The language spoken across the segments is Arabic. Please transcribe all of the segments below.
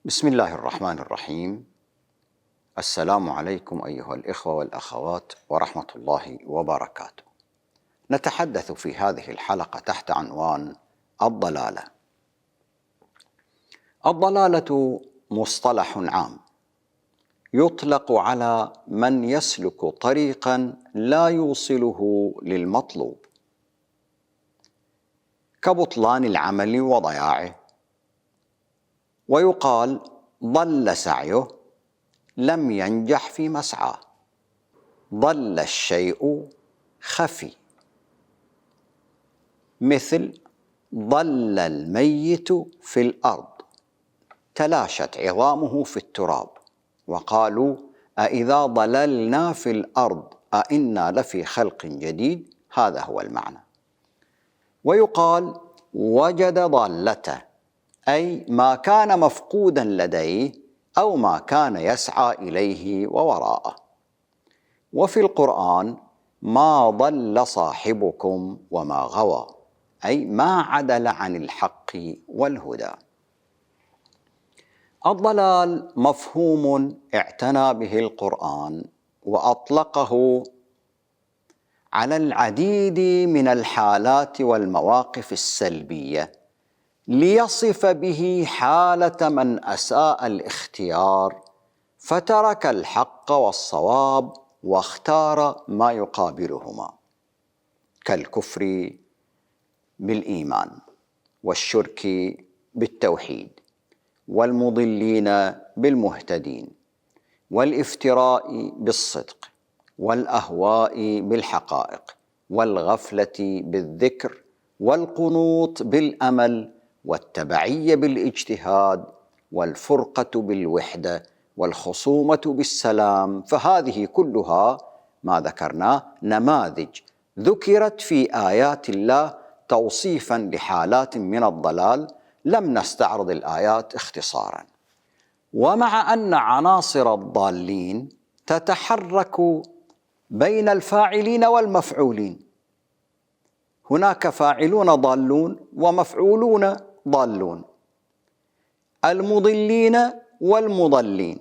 بسم الله الرحمن الرحيم. السلام عليكم أيها الإخوة والأخوات ورحمة الله وبركاته. نتحدث في هذه الحلقة تحت عنوان الضلالة. الضلالة مصطلح عام يطلق على من يسلك طريقا لا يوصله للمطلوب، كبطلان العمل وضياعه، ويقال ضل سعيه لم ينجح في مسعاه، ضل الشيء خفي، مثل ضل الميت في الأرض تلاشت عظامه في التراب، وقالوا أإذا ضللنا في الأرض أإنا لفي خلق جديد، هذا هو المعنى. ويقال وجد ضالته، أي ما كان مفقودا لديه أو ما كان يسعى إليه ووراءه. وفي القرآن ما ضل صاحبكم وما غوى، أي ما عدل عن الحق والهدى. الضلال مفهوم اعتنى به القرآن وأطلقه على العديد من الحالات والمواقف السلبية ليصف به حالة من أساء الاختيار فترك الحق والصواب واختار ما يقابلهما، كالكفر بالإيمان والشرك بالتوحيد والمضلين بالمهتدين والافتراء بالصدق والأهواء بالحقائق والغفلة بالذكر والقنوط بالأمل والتبعية بالاجتهاد والفرقة بالوحدة والخصومة بالسلام. فهذه كلها ما ذكرناه نماذج ذكرت في آيات الله توصيفا لحالات من الضلال، لم نستعرض الآيات اختصارا. ومع أن عناصر الضالين تتحرك بين الفاعلين والمفعولين، هناك فاعلون ضالون ومفعولون ضالون، المضلين والمضلين،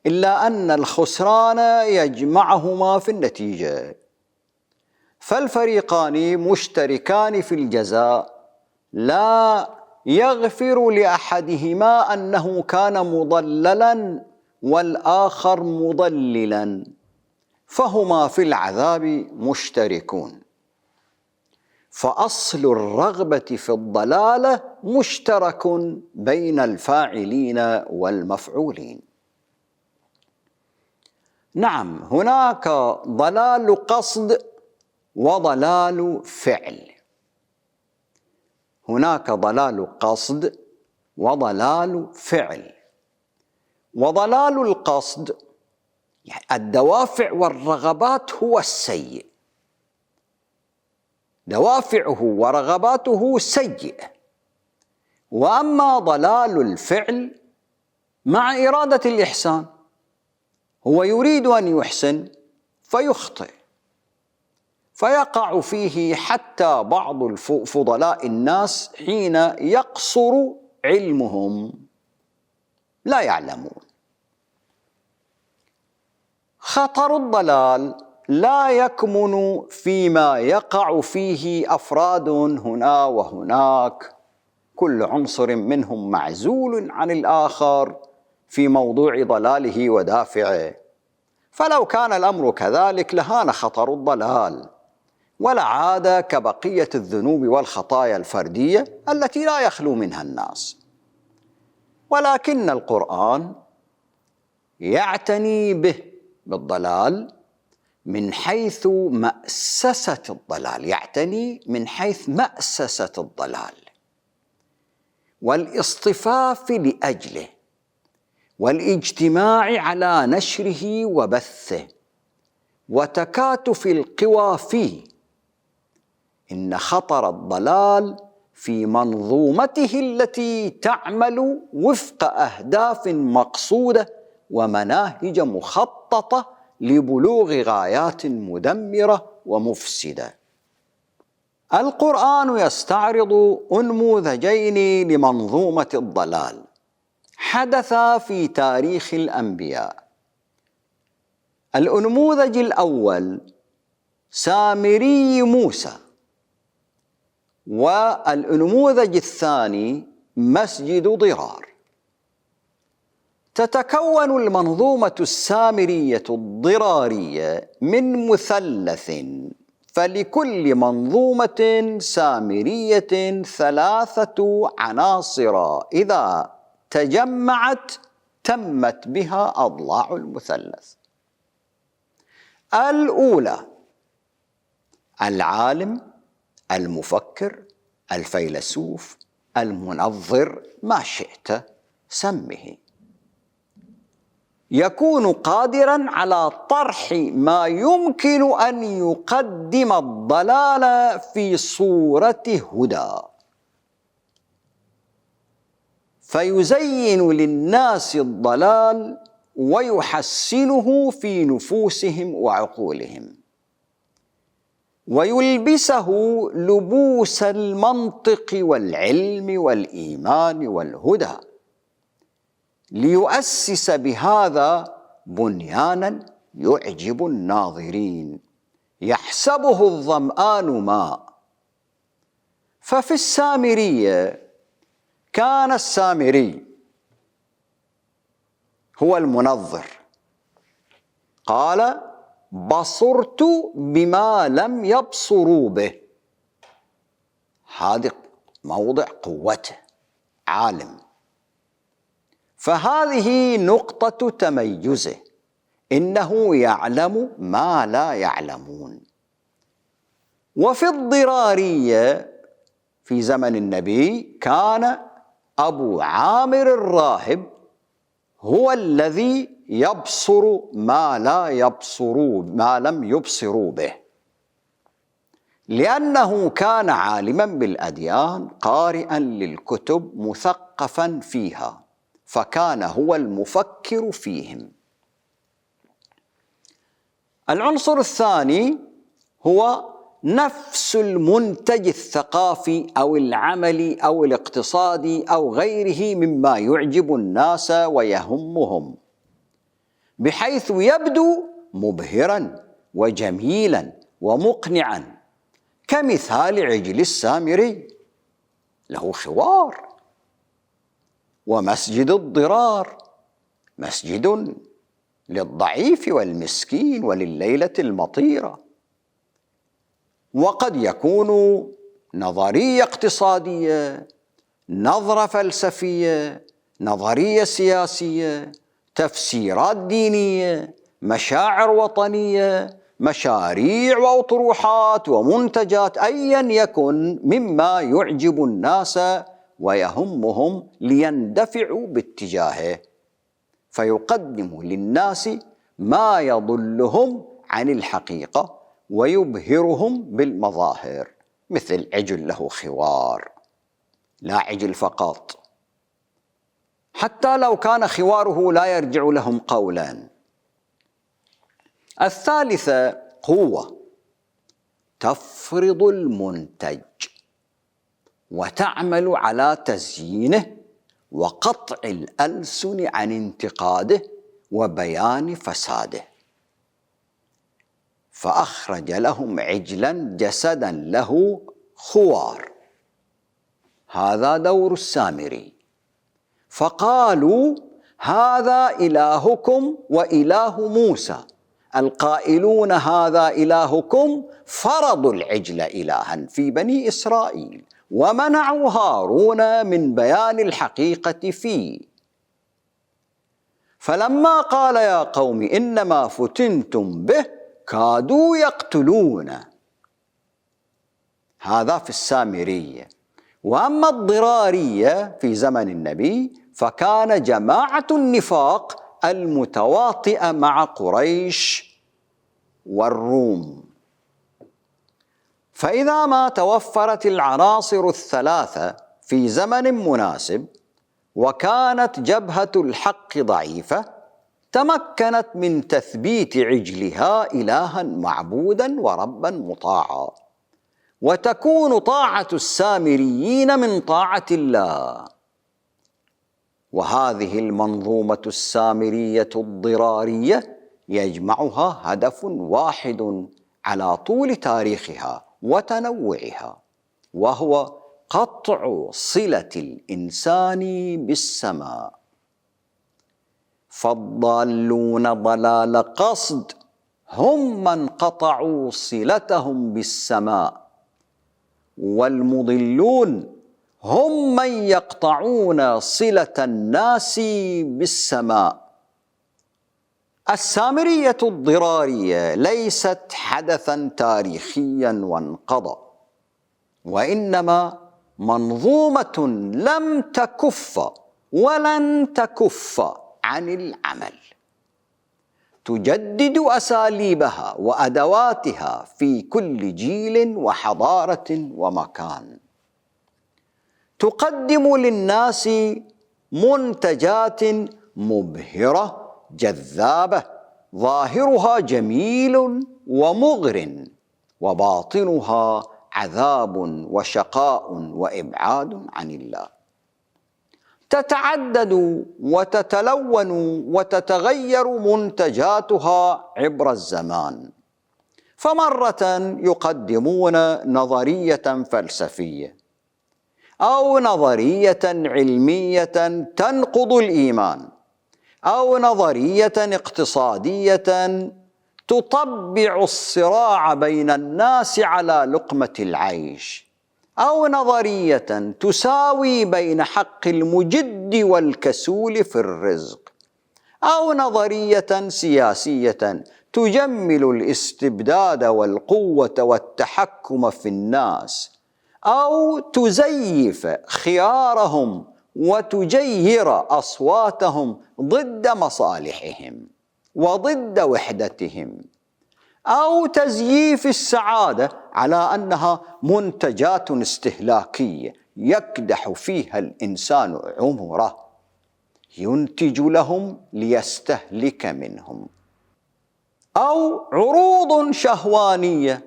إلا أن الخسران يجمعهما في النتيجة، فالفريقان مشتركان في الجزاء، لا يغفر لأحدهما أنه كان مضللا والآخر مضللا، فهما في العذاب مشتركون. فأصل الرغبة في الضلالة مشترك بين الفاعلين والمفعولين. نعم، هناك ضلال قصد وضلال فعل. هناك ضلال قصد وضلال فعل. وضلال القصد يعني الدوافع والرغبات هو السيء، دوافعه ورغباته سيئة. وأما ضلال الفعل مع إرادة الإحسان، هو يريد أن يحسن فيخطئ، فيقع فيه حتى بعض فضلاء الناس حين يقصر علمهم لا يعلمون. خطر الضلال لا يكمن فيما يقع فيه أفراد هنا وهناك، كل عنصر منهم معزول عن الآخر في موضوع ضلاله ودافعه. فلو كان الأمر كذلك لهان خطر الضلال ولعاد كبقية الذنوب والخطايا الفردية التي لا يخلو منها الناس. ولكن القرآن يعتني بالضلال من حيث مأسسة الضلال، يعتني من حيث مأسسة الضلال والاصطفاف لأجله والاجتماع على نشره وبثه وتكاتف القوى فيه. إن خطر الضلال في منظومته التي تعمل وفق أهداف مقصودة ومناهج مخططة لبلوغ غايات مدمرة ومفسدة. القرآن يستعرض أنموذجين لمنظومة الضلال حدث في تاريخ الأنبياء. النموذج الأول سامري موسى، والنموذج الثاني مسجد ضرار. تتكون المنظومة السامرية الضرارية من مثلث، فلكل منظومة سامرية 3 عناصر إذا تجمعت تمت بها أضلاع المثلث. الأولى العالم، المفكر، الفيلسوف، المنظر، ما شئت سمه، يكون قادراً على طرح ما يمكن أن يقدم الضلال في صورة هدى، فيزين للناس الضلال ويحسنه في نفوسهم وعقولهم، ويلبسه لبوس المنطق والعلم والإيمان والهدى، ليؤسس بهذا بنيانا يعجب الناظرين يحسبه الظمآن ماء. ففي السامرية كان السامري هو المنظر، قال: بصرت بما لم يبصروا به. هذا موضع قوته، عالم، فهذه نقطة تميزه، إنه يعلم ما لا يعلمون. وفي الضرارية في زمن النبي كان أبو عامر الراهب هو الذي يبصر ما لم يبصروا به، لأنه كان عالما بالأديان، قارئا للكتب، مثقفا فيها، فكان هو المفكر فيهم. العنصر الثاني هو نفس المنتج الثقافي أو العملي أو الاقتصادي أو غيره مما يعجب الناس ويهمهم، بحيث يبدو مبهراً وجميلاً ومقنعاً، كمثال عجل السامري له خوار، ومسجد الضرار مسجد للضعيف والمسكين ولليلة المطيرة. وقد يكون نظرية اقتصادية، نظرة فلسفية، نظرية سياسية، تفسيرات دينية، مشاعر وطنية، مشاريع وأطروحات ومنتجات، أيا يكن مما يعجب الناس ويهمهم ليندفعوا باتجاهه، فيقدم للناس ما يضلهم عن الحقيقة ويبهرهم بالمظاهر، مثل عجل له خوار، لا عجل فقط، حتى لو كان خواره لا يرجع لهم قولا. الثالثة قوة، تفرض المنتج وتعمل على تزيينه وقطع الألسن عن انتقاده وبيان فساده. فأخرج لهم عجلا جسدا له خوار، هذا دور السامري، فقالوا: هذا إلهكم وإله موسى. القائلون هذا إلهكم فرضوا العجل إلها في بني إسرائيل، ومنعوا هارون من بيان الحقيقة فيه. فلما قال: يا قوم إنما فتنتم به كادوا يقتلون. هذا في السامرية. وأما الضرارية في زمن النبي فكان جماعة النفاق المتواطئة مع قريش والروم. فإذا ما توفرت العناصر الثلاثة في زمن مناسب وكانت جبهة الحق ضعيفة، تمكنت من تثبيت عجلها إلها معبودا وربا مطاعا، وتكون طاعة السامريين من طاعة الله. وهذه المنظومة السامرية الضرارية يجمعها هدف واحد على طول تاريخها وتنوعها، وهو قطع صلة الإنسان بالسماء. فالضالون ضلال قصد هم من قطعوا صلتهم بالسماء، والمضلون هم من يقطعون صلة الناس بالسماء. السامرية الضرارية ليست حدثا تاريخيا وانقضى، وإنما منظومة لم تكف ولن تكف عن العمل، تجدد أساليبها وأدواتها في كل جيل وحضارة ومكان، تقدم للناس منتجات مبهرة جذابة ظاهرها جميل ومغر، وباطنها عذاب وشقاء وإبعاد عن الله. تتعدد وتتلون وتتغير منتجاتها عبر الزمان، فمرة يقدمون نظرية فلسفية أو نظرية علمية تنقض الإيمان، أو نظرية اقتصادية تطبع الصراع بين الناس على لقمة العيش، أو نظرية تساوي بين حق المجد والكسول في الرزق، أو نظرية سياسية تجمل الاستبداد والقوة والتحكم في الناس، أو تزيف خيارهم وتجير أصواتهم ضد مصالحهم وضد وحدتهم، أو تزييف السعادة على أنها منتجات استهلاكية يكدح فيها الإنسان عمره، ينتج لهم ليستهلك منهم، أو عروض شهوانية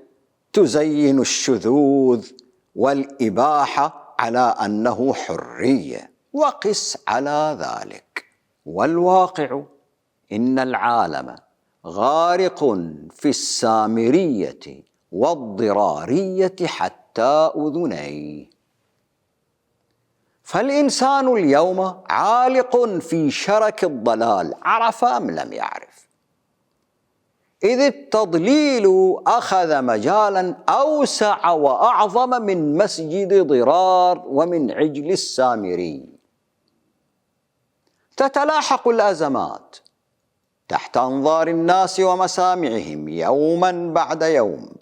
تزين الشذوذ والإباحة على أنه حرية، وقس على ذلك. والواقع إن العالم غارق في السامرية والضرارية حتى أذنيه. فالإنسان اليوم عالق في شرك الضلال، عرف أم لم يعرف؟ إذ التضليل أخذ مجالا أوسع وأعظم من مسجد ضرار ومن عجل السامري. تتلاحق الأزمات تحت أنظار الناس ومسامعهم يوما بعد يوم،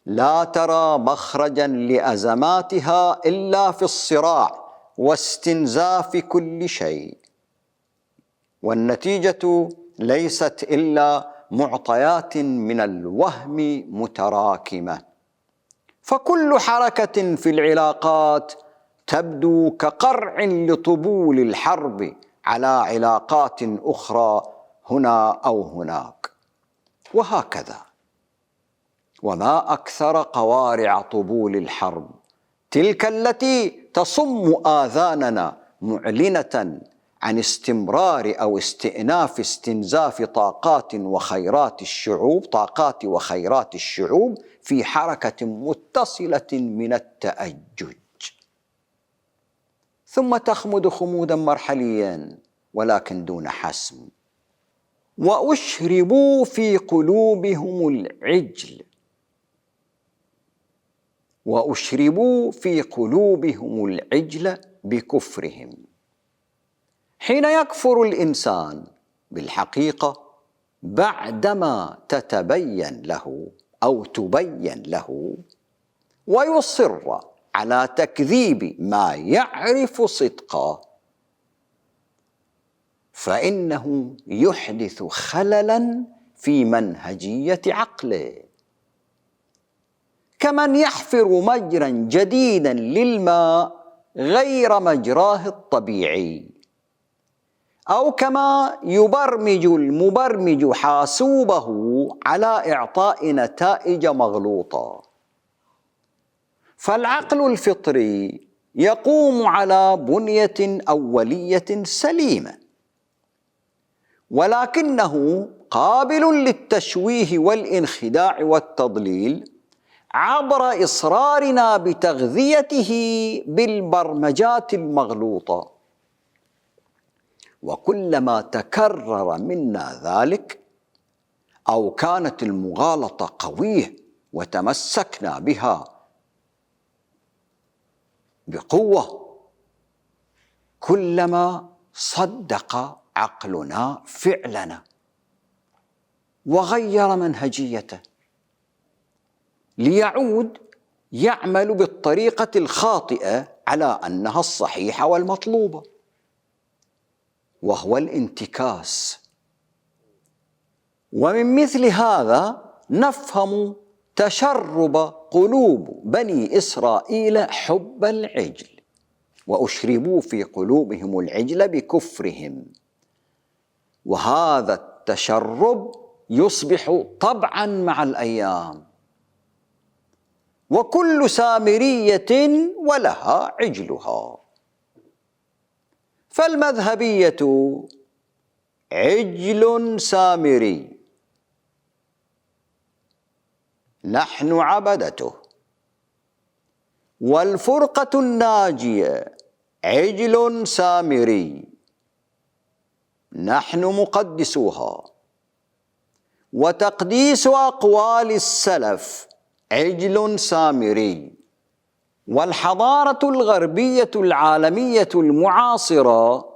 لا ترى مخرجا لأزماتها إلا في الصراع واستنزاف كل شيء، والنتيجة ليست إلا معطيات من الوهم متراكمة. فكل حركة في العلاقات تبدو كقرع لطبول الحرب على علاقات أخرى هنا أو هناك، وهكذا. وما أكثر قوارع طبول الحرب، تلك التي تصم آذاننا معلنة عن استمرار أو استئناف استنزاف طاقات وخيرات الشعوب في حركة متصلة من التأجج، ثم تخمد خمودا مرحليا ولكن دون حسم. وأشربوا في قلوبهم العجل، وأشربوا في قلوبهم العجل بكفرهم. حين يكفر الإنسان بالحقيقة بعدما تتبين له أو تبين له، ويصر على تكذيب ما يعرف صدقه، فإنه يحدث خللا في منهجية عقله، كمن يحفر مجرا جديدا للماء غير مجراه الطبيعي، أو كما يبرمج المبرمج حاسوبه على إعطاء نتائج مغلوطة. فالعقل الفطري يقوم على بنية أولية سليمة، ولكنه قابل للتشويه والانخداع والتضليل عبر إصرارنا بتغذيته بالبرمجات المغلوطة. وكلما تكرر منا ذلك أو كانت المغالطة قوية وتمسكنا بها بقوة، كلما صدق عقلنا فعلنا وغير منهجيته ليعود يعمل بالطريقة الخاطئة على أنها الصحيحة والمطلوبة، وهو الانتكاس. ومن مثل هذا نفهم تشرب قلوب بني إسرائيل حب العجل، وأشربوا في قلوبهم العجل بكفرهم، وهذا التشرب يصبح طبعا مع الأيام، وكل سامرية ولها عجلها. فالمذهبية عجل سامري نحن عبدته، والفرقة الناجية عجل سامري نحن مقدسوها، وتقديس أقوال السلف عجل سامري، والحضارة الغربية العالمية المعاصرة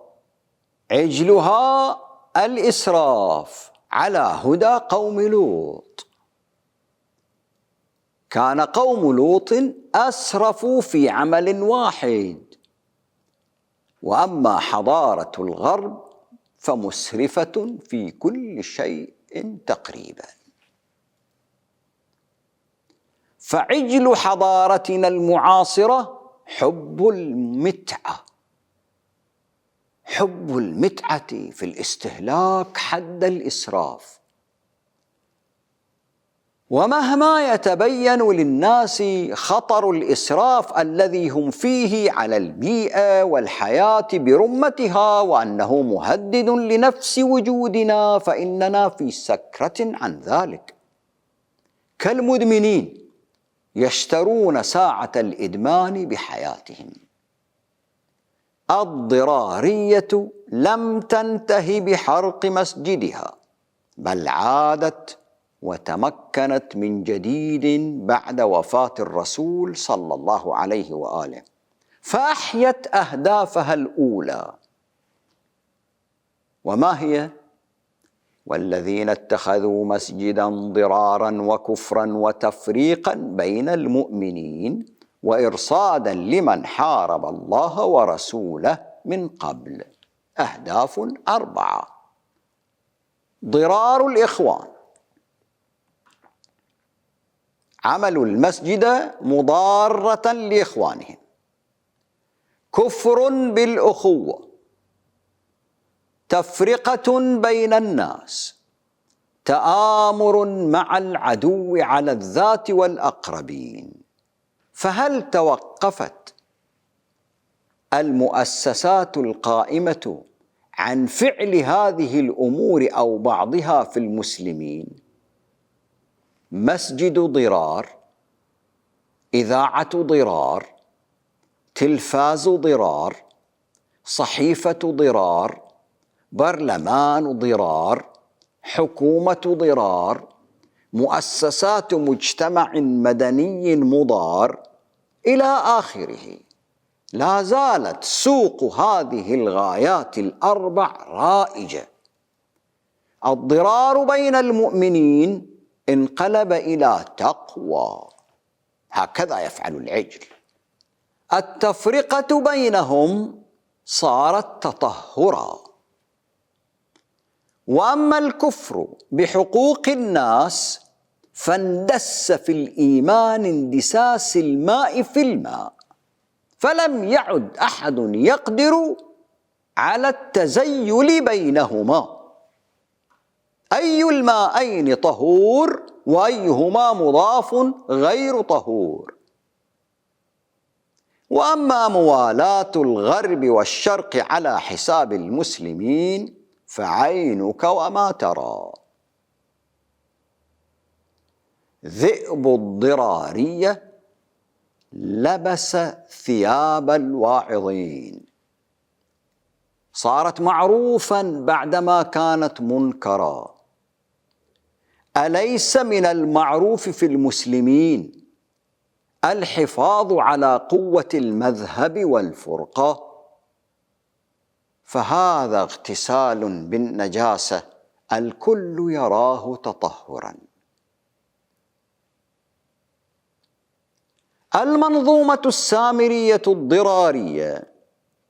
عجلها الإسراف على هدى قوم لوط. كان قوم لوط أسرفوا في عمل واحد، وأما حضارة الغرب فمسرفة في كل شيء تقريبا. فعجل حضارتنا المعاصرة حب المتعة، حب المتعة في الاستهلاك حد الإسراف. ومهما يتبين للناس خطر الإسراف الذي هم فيه على البيئة والحياة برمتها، وأنه مهدد لنفس وجودنا، فإننا في سكرة عن ذلك، كالمدمنين يشترون ساعة الإدمان بحياتهم. الضرارية لم تنتهي بحرق مسجدها، بل عادت وتمكنت من جديد بعد وفاة الرسول صلى الله عليه وآله، فأحيت أهدافها الأولى. وما هي؟ والذين اتخذوا مسجدا ضرارا وكفرا وتفريقا بين المؤمنين وإرصادا لمن حارب الله ورسوله من قبل. أهداف 4: ضرار الإخوان، عملوا المسجد مضارة لإخوانهم، كفر بالأخوة، تفرقة بين الناس، تآمر مع العدو على الذات والأقربين. فهل توقفت المؤسسات القائمة عن فعل هذه الأمور أو بعضها في المسلمين؟ مسجد ضرار، إذاعة ضرار، تلفاز ضرار، صحيفة ضرار، برلمان ضرار، حكومة ضرار، مؤسسات مجتمع مدني مضار، إلى آخره. لا زالت سوق هذه الغايات ال4 رائجة. الضرار بين المؤمنين انقلب إلى تقوى، هكذا يفعل العجل. التفرقة بينهم صارت تطهرا. وأما الكفر بحقوق الناس فاندس في الإيمان اندساس الماء في الماء، فلم يعد أحد يقدر على التزيل بينهما. أي الماءين طهور وأيهما مضاف غير طهور؟ وأما موالاة الغرب والشرق على حساب المسلمين فعينك وما ترى. ذئب الضرارية لبس ثياب الواعظين، صارت معروفا بعدما كانت منكرا. أليس من المعروف في المسلمين الحفاظ على قوة المذهب والفرقة؟ فهذا اغتسال بالنجاسة الكل يراه تطهرا. المنظومة السامرية الضرارية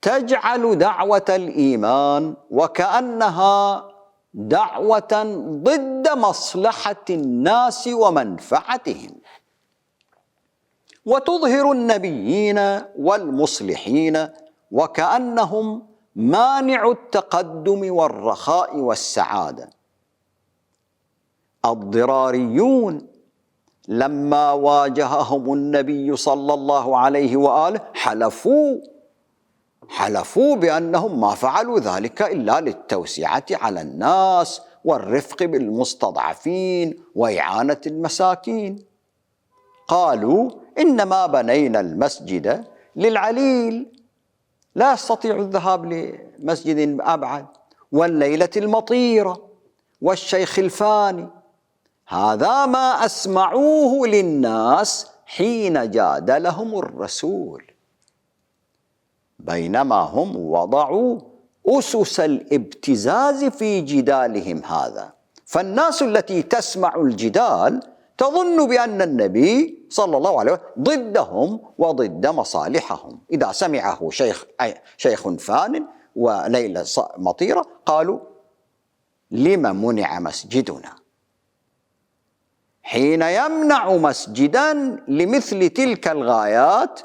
تجعل دعوة الإيمان وكأنها دعوة ضد مصلحة الناس ومنفعتهم، وتظهر النبيين والمصلحين وكأنهم مانع التقدم والرخاء والسعادة. الضراريون لما واجههم النبي صلى الله عليه وآله حلفوا بأنهم ما فعلوا ذلك إلا للتوسعة على الناس والرفق بالمستضعفين وإعانة المساكين. قالوا إنما بنينا المسجد للعليل، لا يستطيع الذهاب لمسجد أبعد، والليلة المطيرة، والشيخ الفاني. هذا ما أسمعوه للناس حين جادلهم الرسول، بينما هم وضعوا أسس الابتزاز في جدالهم هذا. فالناس التي تسمع الجدال تظن بأن النبي صلى الله عليه وسلم ضدهم وضد مصالحهم. إذا سمعه شيخ فان وليلة مطيرة قالوا لما منع مسجدنا؟ حين يمنع مسجدا لمثل تلك الغايات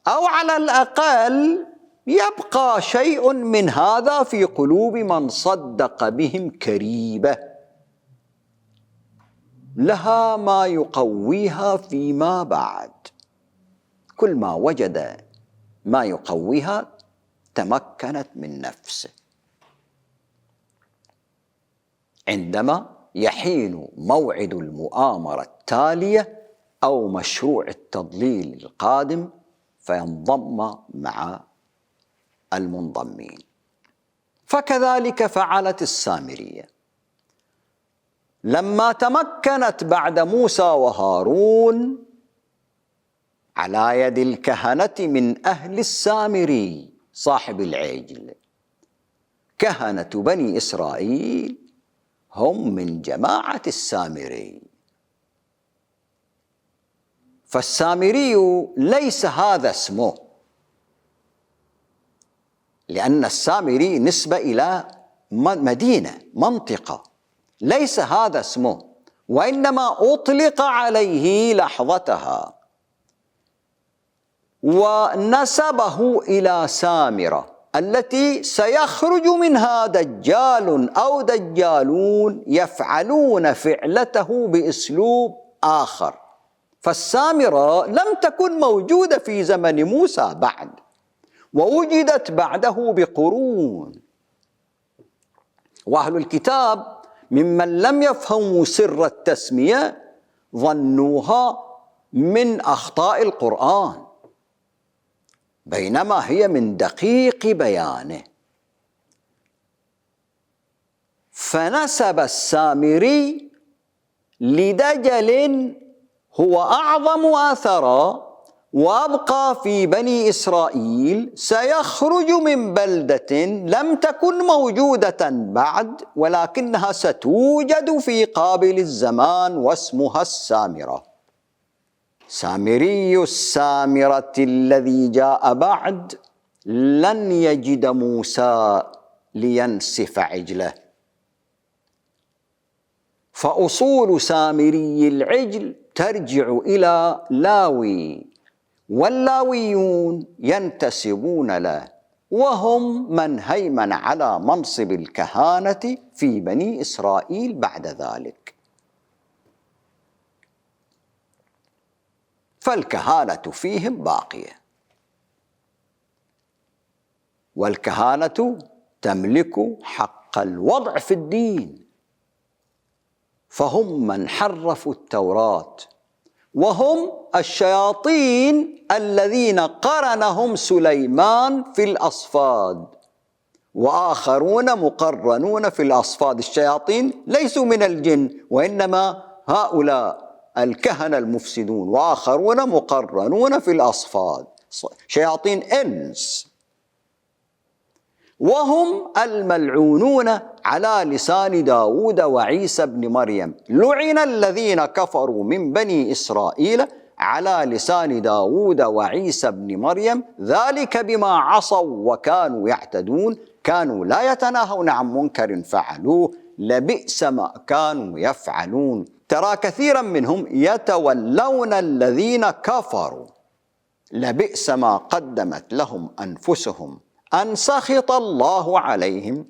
أو على الأقل يبقى شيء من هذا في قلوب من صدق بهم كريبة، لها ما يقويها فيما بعد. كل ما وجد ما يقويها تمكنت من نفسه. عندما يحين موعد المؤامرة التالية أو مشروع التضليل القادم فينضم مع المنضمين. فكذلك فعلت السامرية لما تمكنت بعد موسى وهارون على يد الكهنة من أهل السامري صاحب العجل. كهنة بني إسرائيل هم من جماعة السامري، فالسامري ليس هذا اسمه، لأن السامري نسبة إلى مدينة منطقة، ليس هذا اسمه، وإنما أطلق عليه لحظتها ونسبه إلى سامرة التي سيخرج منها دجال أو دجالون يفعلون فعلته بأسلوب آخر. فالسامرة لم تكن موجودة في زمن موسى بعد، ووجدت بعده بقرون. وأهل الكتاب ممن لم يفهموا سر التسمية ظنوها من أخطاء القرآن، بينما هي من دقيق بيانه. فنسب السامري لدجل هو أعظم أثرا وأبقى في بني إسرائيل، سيخرج من بلدة لم تكن موجودة بعد ولكنها ستوجد في قابل الزمان واسمها السامرة. سامري السامرة الذي جاء بعد لن يجد موسى لينسف عجله، فأصول سامري العجل ترجع إلى لاوي، واللاويون ينتسبون له، وهم من هيمن على منصب الكهانة في بني إسرائيل بعد ذلك. فالكهانة فيهم باقية. والكهانة تملك حق الوضع في الدين، فهم من حرفوا التوراة، وهم الشياطين الذين قرنهم سليمان في الأصفاد، وآخرون مقرنون في الأصفاد. الشياطين ليسوا من الجن، وإنما هؤلاء الكهنة المفسدون، وآخرون مقرنون في الأصفاد، شياطين إنس، وهم الملعونون على لسان داود وعيسى بن مريم. لعن الذين كفروا من بني إسرائيل على لسان داود وعيسى بن مريم ذلك بما عصوا وكانوا يعتدون، كانوا لا يتناهون عن منكر فعلوه، لبئس ما كانوا يفعلون. ترى كثيرا منهم يتولون الذين كفروا، لبئس ما قدمت لهم أنفسهم أن سخط الله عليهم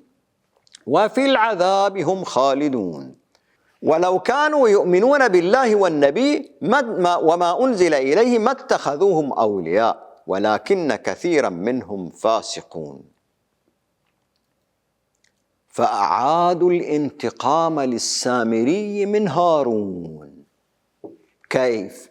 وفي العذاب هم خالدون. ولو كانوا يؤمنون بالله والنبي وما أنزل إليه ما اتخذوهم أولياء ولكن كثيرا منهم فاسقون. فأعادوا الانتقام للسامري من هارون. كيف؟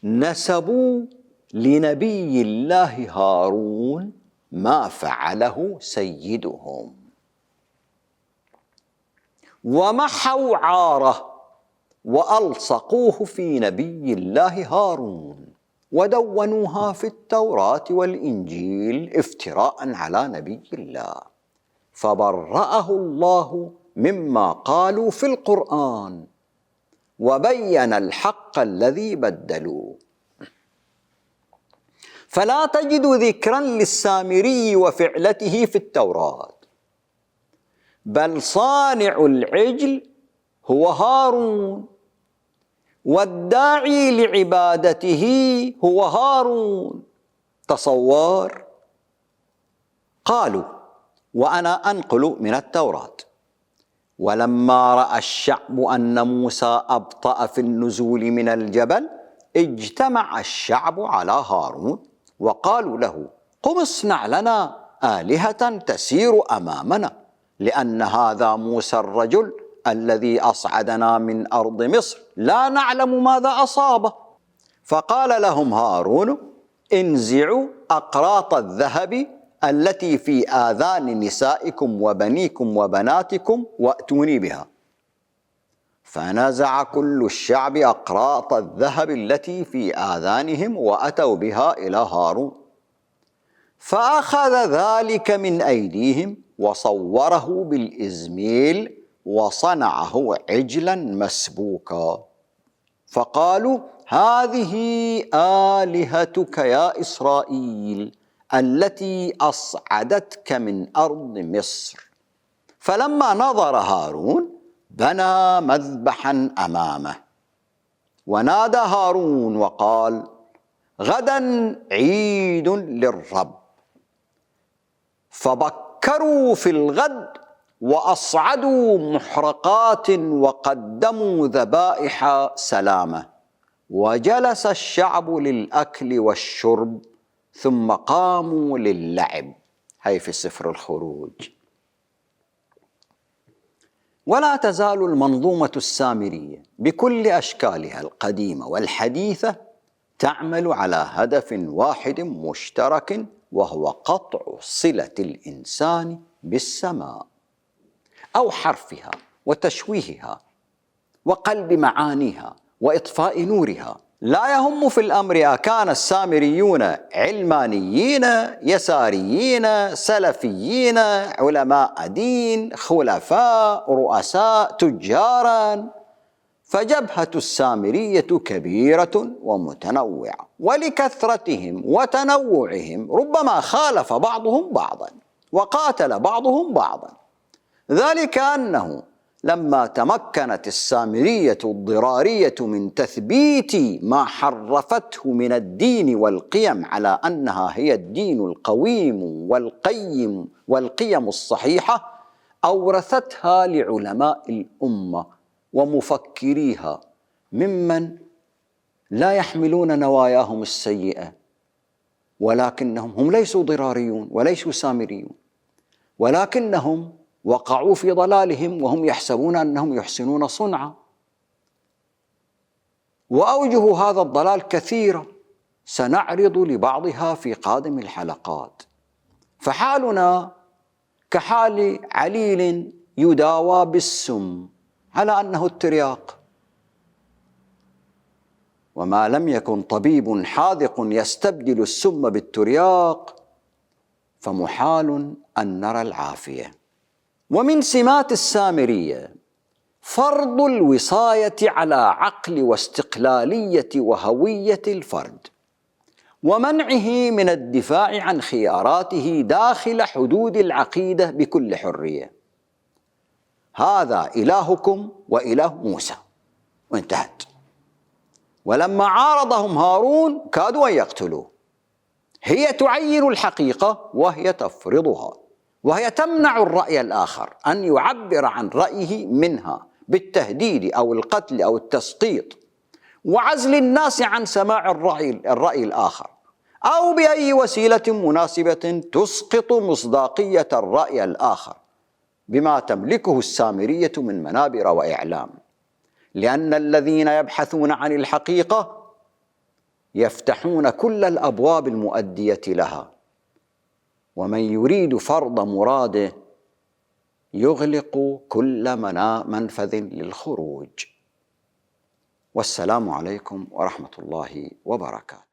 نسبوا لنبي الله هارون ما فعله سيدهم، ومحوا عاره وألصقوه في نبي الله هارون، ودونوها في التوراة والإنجيل افتراء على نبي الله، فبرأه الله مما قالوا في القرآن وبين الحق الذي بدلوه. فلا تجد ذكرا للسامري وفعلته في التوراة، بل صانع العجل هو هارون، والداعي لعبادته هو هارون. تصور. قالوا، وأنا أنقل من التوراة: ولما رأى الشعب أن موسى أبطأ في النزول من الجبل اجتمع الشعب على هارون وقالوا له: قم اصنع لنا آلهة تسير أمامنا، لأن هذا موسى الرجل الذي أصعدنا من أرض مصر لا نعلم ماذا أصابه. فقال لهم هارون: انزعوا أقراط الذهب التي في آذان نسائكم وبنيكم وبناتكم وأتوني بها. فنزع كل الشعب أقراط الذهب التي في آذانهم وأتوا بها إلى هارون، فأخذ ذلك من أيديهم وصوره بالإزميل وصنعه عجلا مسبوكا، فقالوا: هذه آلهتك يا إسرائيل التي أصعدتك من أرض مصر. فلما نظر هارون بنى مذبحا أمامه، ونادى هارون وقال: غدا عيد للرب. فبكروا في الغد وأصعدوا محرقات وقدموا ذبائح سلامة، وجلس الشعب للأكل والشرب ثم قاموا للعب. هي في سفر الخروج. ولا تزال المنظومة السامرية بكل أشكالها القديمة والحديثة تعمل على هدف واحد مشترك، وهو قطع صلة الإنسان بالسماء أو حرفها وتشويهها وقلب معانيها وإطفاء نورها. لا يهم في الأمر أكان السامريون علمانيين، يساريين، سلفيين، علماء دين، خلفاء، رؤساء، تجارا، فجبهة السامرية كبيرة ومتنوعة، ولكثرتهم وتنوعهم ربما خالف بعضهم بعضا وقاتل بعضهم بعضا. ذلك أنه لما تمكنت السامرية الضرارية من تثبيت ما حرفته من الدين والقيم على أنها هي الدين القويم والقيم الصحيحة، أورثتها لعلماء الأمة ومفكريها ممن لا يحملون نواياهم السيئة ولكنهم هم ليسوا ضراريون وليسوا سامريون، ولكنهم وقعوا في ضلالهم وهم يحسبون أنهم يحسنون صنعا. وأوجه هذا الضلال كثيرة سنعرض لبعضها في قادم الحلقات. فحالنا كحال عليل يداوى بالسم على أنه الترياق، وما لم يكن طبيب حاذق يستبدل السم بالترياق فمحال أن نرى العافية. ومن سمات السامرية فرض الوصاية على عقل واستقلالية وهوية الفرد، ومنعه من الدفاع عن خياراته داخل حدود العقيدة بكل حرية. هذا إلهكم وإله موسى، وانتهت. ولما عارضهم هارون كادوا أن يقتلوه. هي تعين الحقيقة وهي تفرضها، وهي تمنع الرأي الآخر أن يعبر عن رأيه منها بالتهديد أو القتل أو التسقيط، وعزل الناس عن سماع الرأي الآخر، أو بأي وسيلة مناسبة تسقط مصداقية الرأي الآخر بما تملكه السامرية من منابر وإعلام. لأن الذين يبحثون عن الحقيقة يفتحون كل الأبواب المؤدية لها، ومن يريد فرض مراده يغلق كل منفذ للخروج. والسلام عليكم ورحمة الله وبركاته.